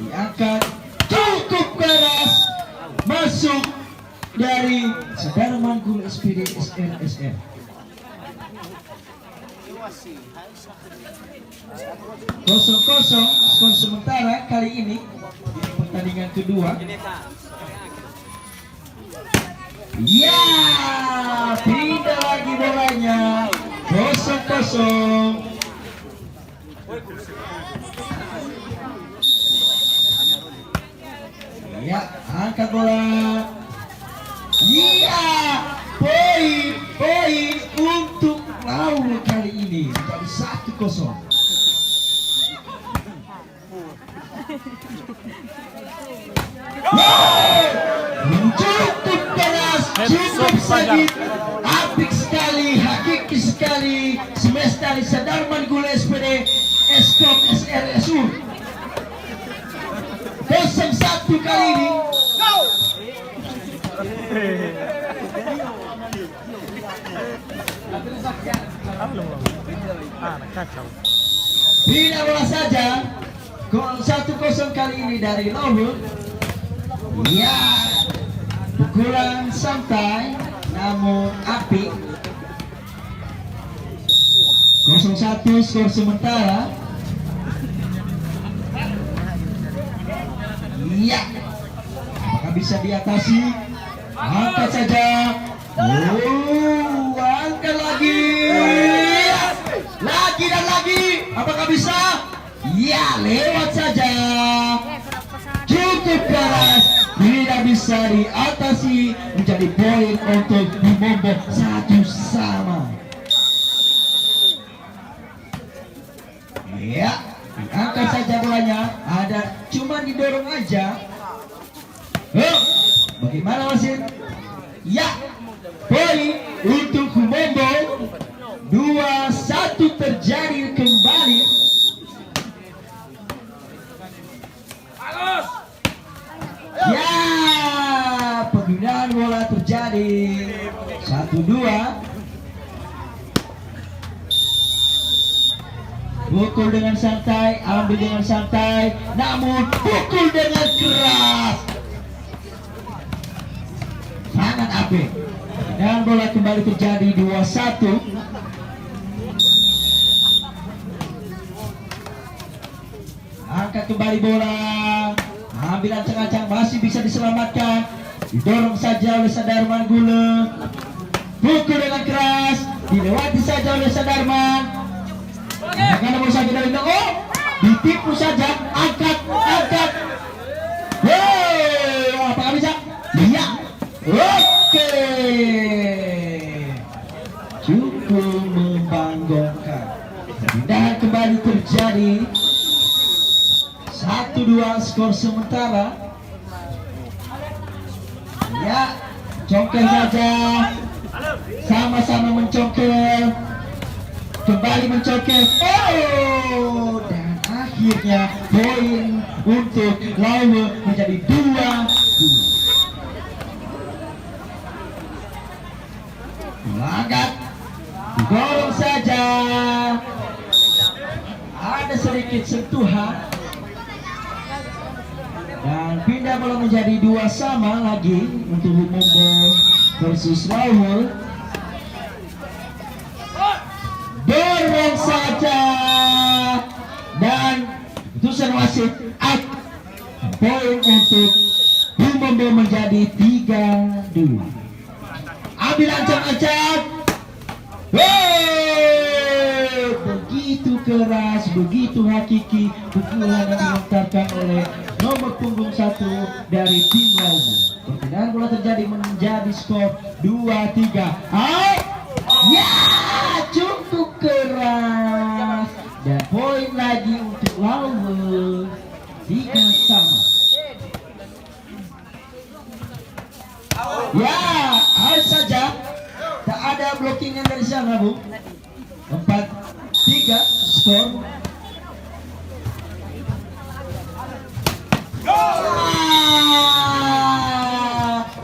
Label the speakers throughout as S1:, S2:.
S1: diangkat cukup keras, masuk dari Saudara Manggul SPD SRSR. Kosong skor sementara kali ini di pertandingan kedua. Ya, pindah lagi bolanya. 0-0. Ya, angkat bola. Iya, poin untuk lawan kali ini menjadi 1-0. Cukup keras, cukup sakit, apik sekali, hakiki sekali, smash dari Saudara Manggul SPD Eskom SRSU. 0-1 kali ini. Bila bola saja, gol 1-0 kali ini dari Luhut. Ya, pukulan santai namun apik. 0-1 skor sementara. Iya, apakah bisa diatasi? Angkat saja. Angkat lagi. Lagi dan lagi. Apakah bisa? Ya, lewat saja. Cukup keras. Tidak bisa diatasi, menjadi poin untuk Bimombo 1-1. Ya, diangkat saja bolanya. Ada cuma didorong aja. Bagaimana wasit? Ya, poin untuk Bimombo. 2-1 terjadi kembali. Ya, penggunaan bola terjadi. 1-2. Pukul dengan santai, ambil dengan santai, namun pukul dengan keras. Sangat apik. Dan bola kembali terjadi 2-1. Angkat kembali bola. Ambil ancang-ancang, masih bisa diselamatkan. Didorong saja oleh Sadarman Gule. Pukul dengan keras, dilewati saja oleh Sadarman. Karena mau saja dari ditipu saja. Angkat. Apakah bisa? Iya. Oke. Cukup membanggakan. Pindahan kembali terjadi. 1-2 skor sementara. Ya, congkel saja. Sama-sama mencongkel. Kembali mencongkel. Dan akhirnya poin untuk Lawe menjadi 2-2. Angkat, dorong saja. Ada sedikit sentuhan. Dan pindah bola menjadi 2 sama lagi untuk Bimombo versus Lawe. Dorong saja. Dan keputusan wasit out. Poin untuk Bimombo menjadi 3-2. Ambil ancang-ancang. Begitu keras, begitu hakiki pukulan yang dilontarkan oleh nomor punggung 1 dari tim Lawu. Perpindahan bola terjadi menjadi skor 2-3. Ya, cukup keras. Dan poin lagi untuk Lawu. 3 sama. Ya, harus saja. Tak ada blockingan dari sana, Bu. 4-3 skor.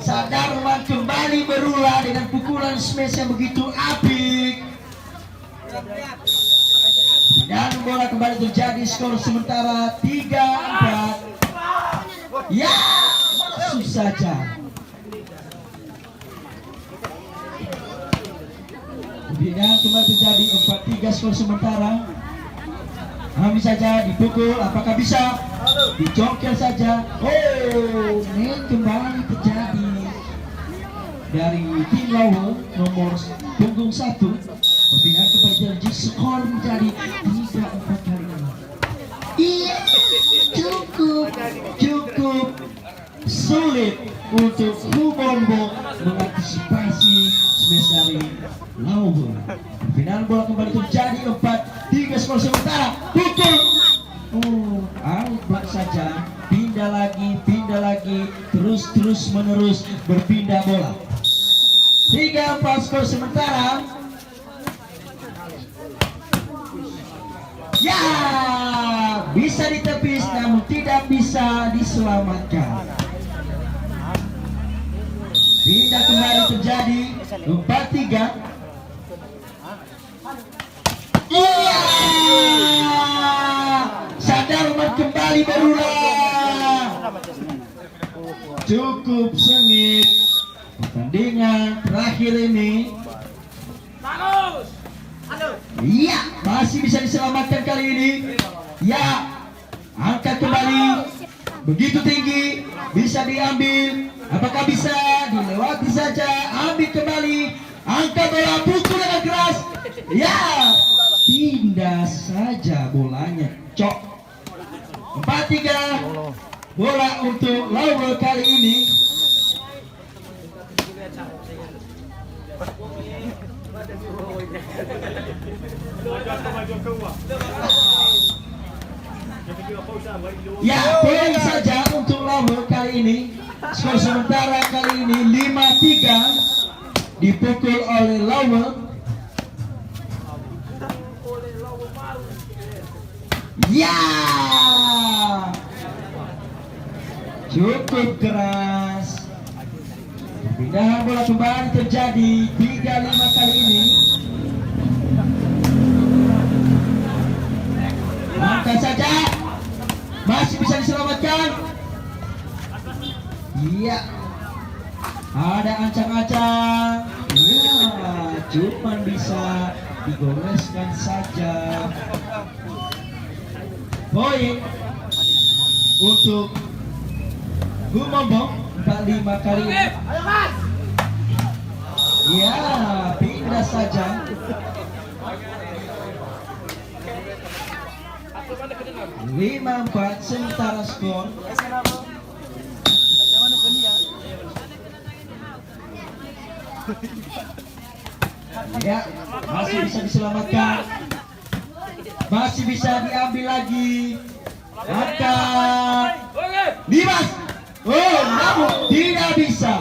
S1: Sadarman kembali berulah dengan pukulan smash yang begitu apik. Dan bola kembali terjadi, skor sementara 3-4. Ya, masuk saja. Pembinaan kembali terjadi 4-3 skor sementara. Kami saja dipukul, apakah bisa? Dicongkel saja. Oh, ini kembali terjadi dari tim lawan nomor punggung 1. Pembinaan kembali terjadi, skor menjadi 3-4 kali ini. Iya, cukup sulit untuk Humombo mengantisipasi smash dari lawan. Final bola kembali terjadi 4-3 skor sementara. Pukul. Oh, out saja. Pindah lagi, terus menerus berpindah bola. 3-4 skor sementara. Ya, bisa ditepis namun tidak bisa diselamatkan. Pindah kembali terjadi 4-3. Iya, Sadarman kembali berulang. Cukup sengit pertandingan terakhir ini. Iya, masih bisa diselamatkan kali ini. Ya, angkat kembali. Begitu tinggi, bisa diambil. Apakah bisa dilewati saja? Ambil kembali. Angkat bola, pukul dengan keras. Ya, pindah saja bolanya. Cok. 4-3. Bola untuk lawan kali ini. Ya, poin saja untuk lawan kali ini. Skor sementara kali ini 5-3 dipukul oleh lawan. Ya, cukup keras. Pindahan bola kembali terjadi 3-5 kali ini. Angkat saja, masih bisa diselamatkan. Iya, ada ancang-ancang. Ya, cuma bisa digoreskan saja. Poin untuk Humombo 45 kali ini. Ya, pindah saja. 5-4 sementara skor. Ya, masih bisa diselamatkan. Masih bisa diambil lagi. Angkat. Dimas. Oh, namun tidak bisa.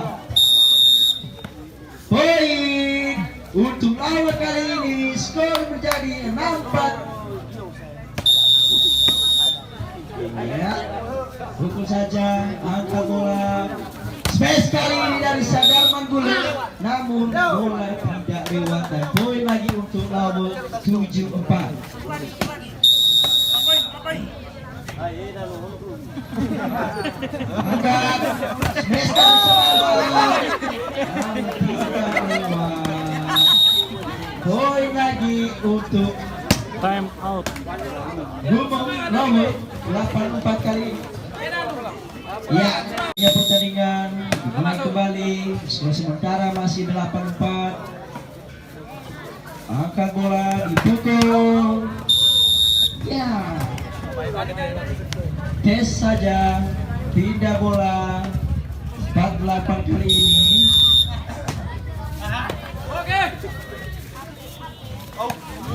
S1: Poin untuk lawan kali ini. Skor menjadi 6-4. Ya, pukul saja, angkat bola. Space kali ini dari Sadarman Guler, namun bola tidak lewat dan poin lagi untuk lawan 7-4. Angkat, space kali Sadarman, tidak lewat. Poin lagi untuk
S2: time out.
S1: Gumong nomor 84 kali. Ya, pertandingan dimulai kembali. Skor sementara masih 8-4. Angkat bola, dipukul. Ya, tes saja. Pindah bola 48 kali ini.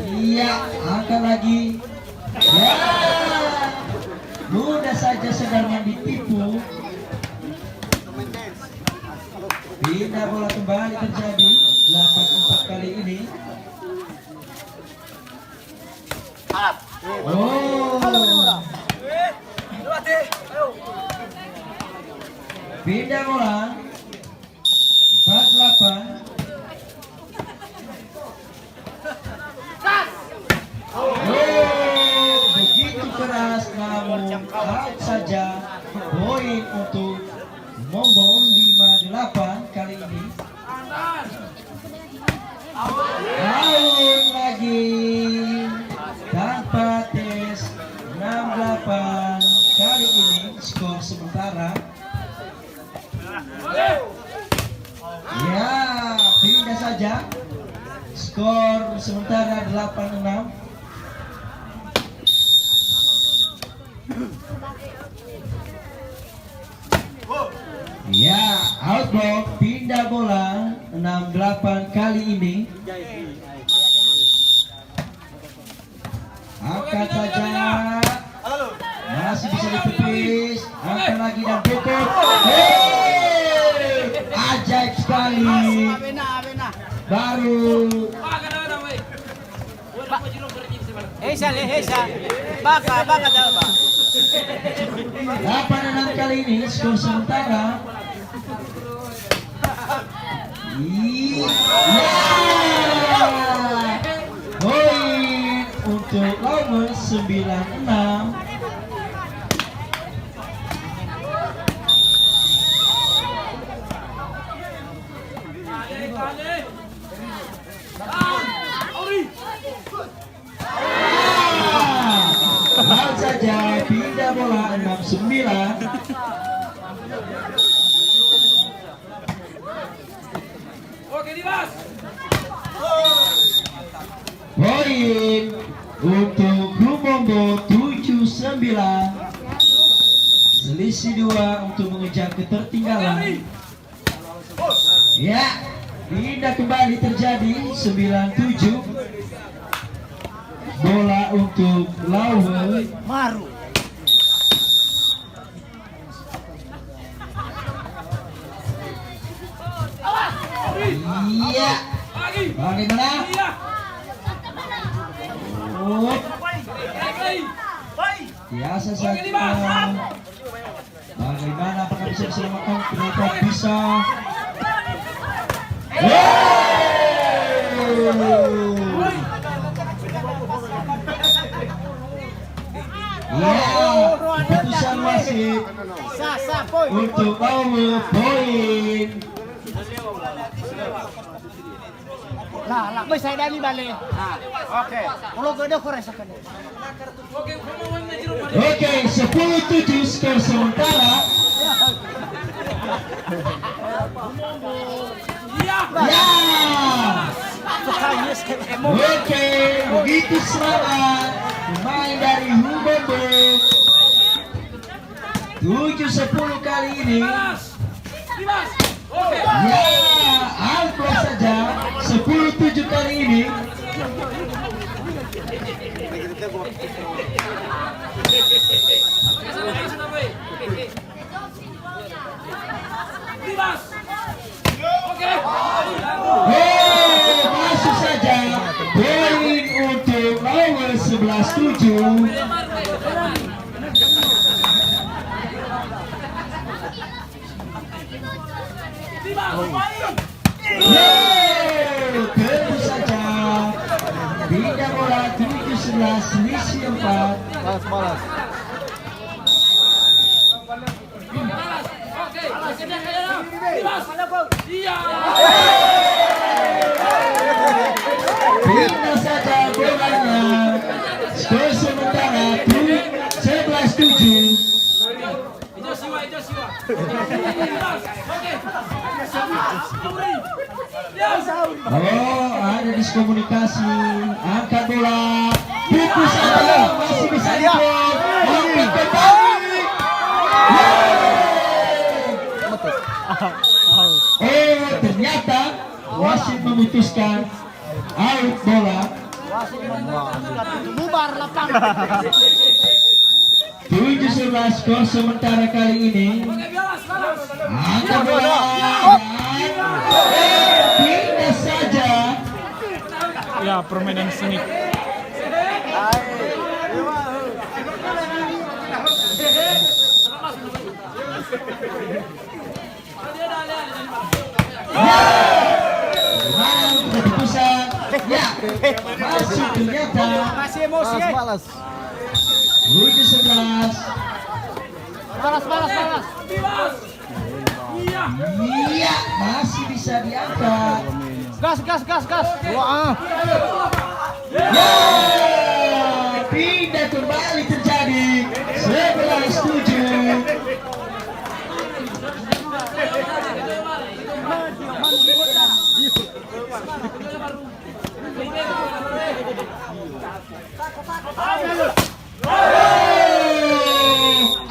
S1: Iya, angkat lagi. Ya, mudah saja Sadarman ditipu. Pindah bola kembali terjadi 84 kali ini. Oh, pindah bola 48. Oh, begitu keras namun out saja. saja poin untuk Mombong 58 kali ini. Out lagi tanpa tes 68 kali ini skor sementara. Ya, pindah saja. Skor sementara 86. Ya, outblock, pindah bola 68 kali ini. Angkat saja. Masih bisa ditepis. Angkat lagi dan tutup. Ajaib sekali. Baru
S2: Baka daw ba?
S1: 86 kali ini skor sementara. Poin untuk nomor 96. Laut saja pindah bola 69.
S3: Oke, Dimas.
S1: Poin untuk Grumombo 79. Selisih 2 untuk mengejar ketertinggalan. Ya, pindah kembali terjadi 97. Bola untuk Lawe
S2: Maru.
S1: Iya. Bagaimana? Oh, biasa saja. Bagaimana apakah bisa diselamatkan? Ternyata bisa. Ya, keputusan wasit untuk Lawe poin.
S2: Lah, boy saya dali balik. Oke. Kalau gede ko resa kan.
S1: Oke, 10-7 skor sementara. Ya. Oke, begitu semangat pemain dari Humboldt. 7-10 kali ini. Ya, outblock saja 10-7 kali ini. Masuk saja poin untuk Lawe 11-7. Tentu saja pindah bola 7-11 selisih 4.
S2: Malas.
S1: Pindah saja bolanya. Skor sementara 11-7. Oh, ada diskomunikasi. Angkat bola. Pukul saja. Masih bisa digol. Angkat kembali. Ternyata wasit memutuskan out bola.
S2: Bubar lapangan.
S1: 7-11 skor sementara kali ini. Angkat bola. Pindah saja.
S4: Ya, permainan seni.
S1: Keputusan. Ya, masuk ternyata.
S2: Masih emosi.
S1: 7-11.
S2: Balas, balas, balas.
S1: Iya, masih bisa diangkat.
S2: Gas, gas, gas, gas. Wah.
S1: Ya, pindah kembali terjadi 11-7.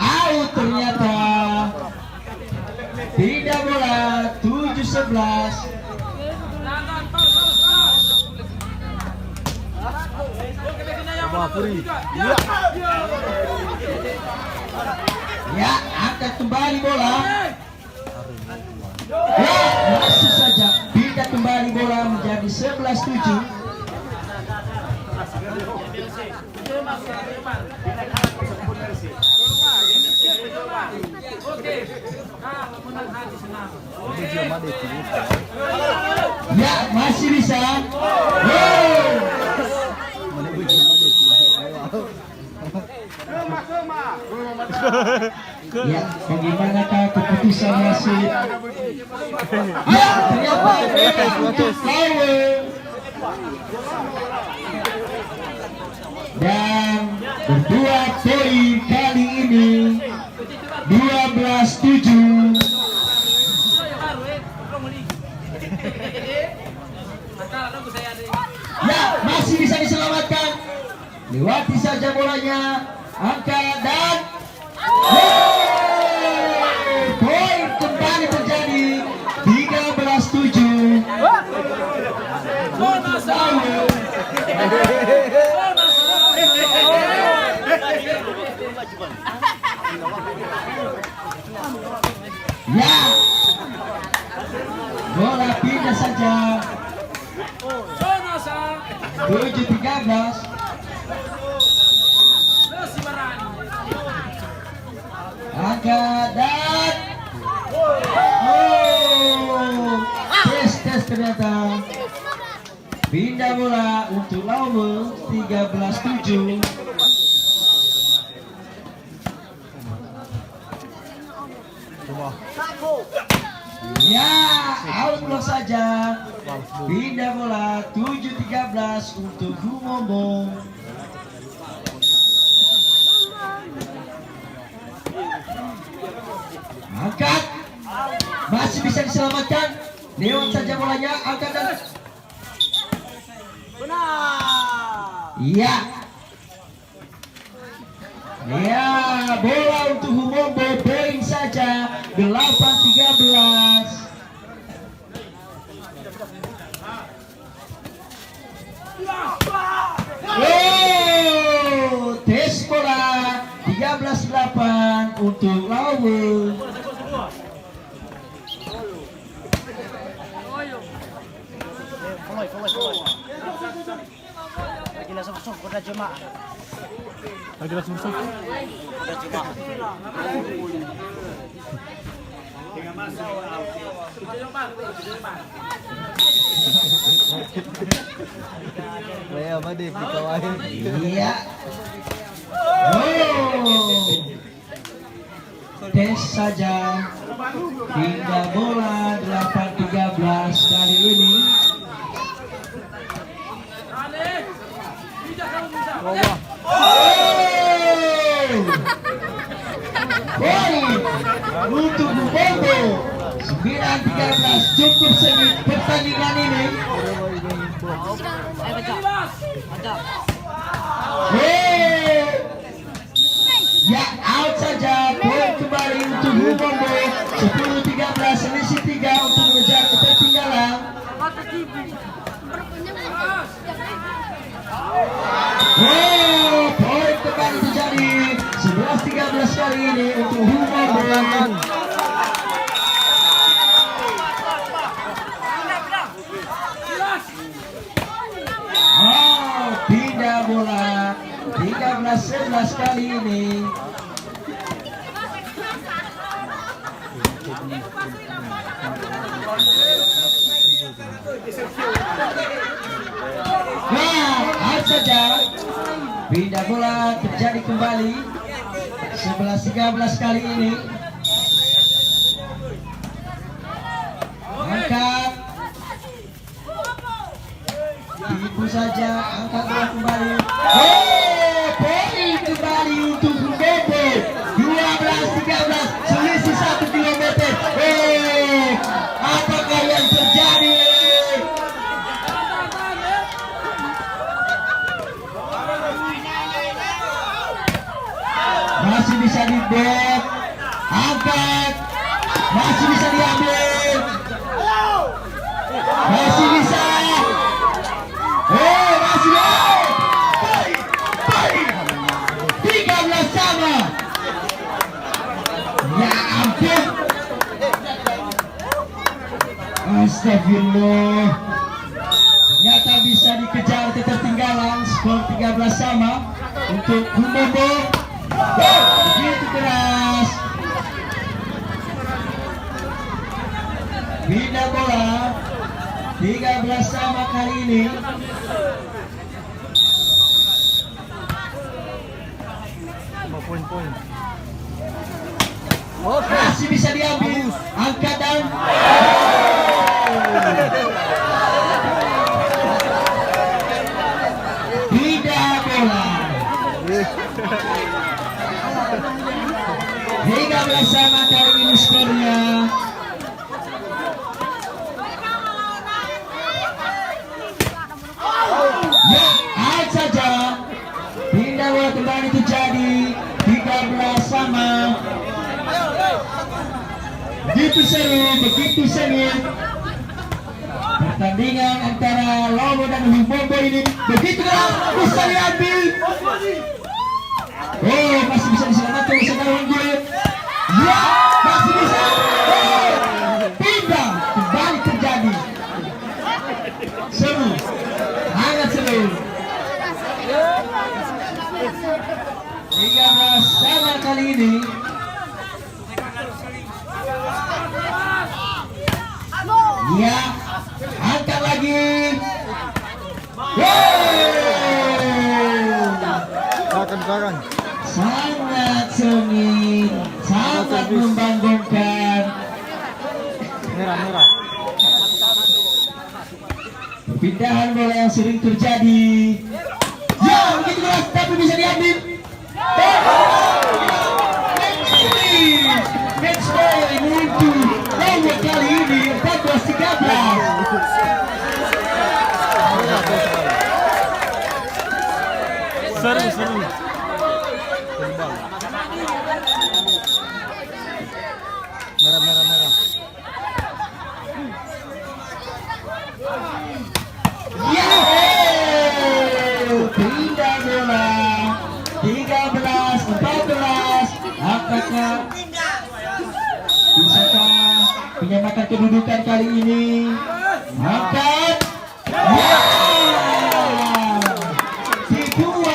S1: Out ternyata. Pindah bola 7-11. Ya, angkat kembali bola. Ya, masuk saja. Pindah kembali bola menjadi 11-7. Ya, masih bisa. Ya, bagaimanakah keputusan wasit? Ya, ternyata untuk lawan. Dan berdua poin kali ini 12-7. Ya, masih bisa diselamatkan. Lewati saja bolanya. Angkat dan poin kembali terjadi 13-7. Ya, bola pindah saja 7-13. Angkat dan tes ternyata. Pindah bola untuk Lauwe 13-7. Ya, outlook saja. Pindah bola 7-13 untuk Gumombo. Angkat, masih bisa diselamatkan. Lewat saja bolanya, angkat dan iya. Ya, bola untuk Humombo, poin saja 8-13. Oh, tes bola 13-8 untuk Lauwe.
S2: Lagi langsung masuk, udah cuma.
S4: Lagi langsung masuk.
S2: Udah cuma.
S5: Kaya ba di pikawain?
S1: Iya. Oh. Tes saja. Pindah bola 8-13 kali ini. Poin untuk Gumombo 9-13. Cukup sengit pertandingan ini. Ya, out saja. Poin kembali untuk Gumombo 10-13. Selisih 3 untuk mengejar ketertinggalan. Poin kembali terjadi 11-13 kali ini untuk Gumombo. Pindah bola 13-11 kali ini. Nah, out saja. Pindah bola terjadi kembali 11-13 kali ini. Angkat. Tipu saja, angkat bola kembali. Oh, poin kembali untuk Bobo. 12-13, selisih 1 kilometer. Oh, apakah yang terjadi? Masih bisa dibek, angkat, masih bisa diambil, masih bisa. Oh, masih baik, 13 sama. Ya ampun, astagfirullah. Ternyata bisa dikejar ketertinggalan, skor 13 sama untuk Bumbobo. Begitu keras. Pindah bola 13 sama kali ini.
S4: Poin-poin.
S1: Masih bisa diambil. Angkat dan pindah bola 13 sama kali ini skornya. Ya, out saja. Pindah bola kembali terjadi 13 sama. Begitu seru. Pertandingan antara Lobo dan Bumbobo ini begitu keras, bisa diambil. Oh, masih bisa diselamatkan oleh Sadarwan Gule. Ya, masih bisa. Oh, pindah kembali terjadi. Seru, sangat seru. 13 sama kali ini. Ya, angkat lagi.
S4: Belakang.
S1: Sangat sengit, sangat membanggakan.
S4: Merah.
S1: Perpindahan bola yang sering terjadi. Ya, begitu keras, tapi bisa diambil. Match point untuk Lobo kali ini 14-13.
S4: Seru. Merah.
S1: Ya, pindah bola 13-14. Apakah bisakah menyamakan kedudukan kali ini? Angkat. Ya, si tua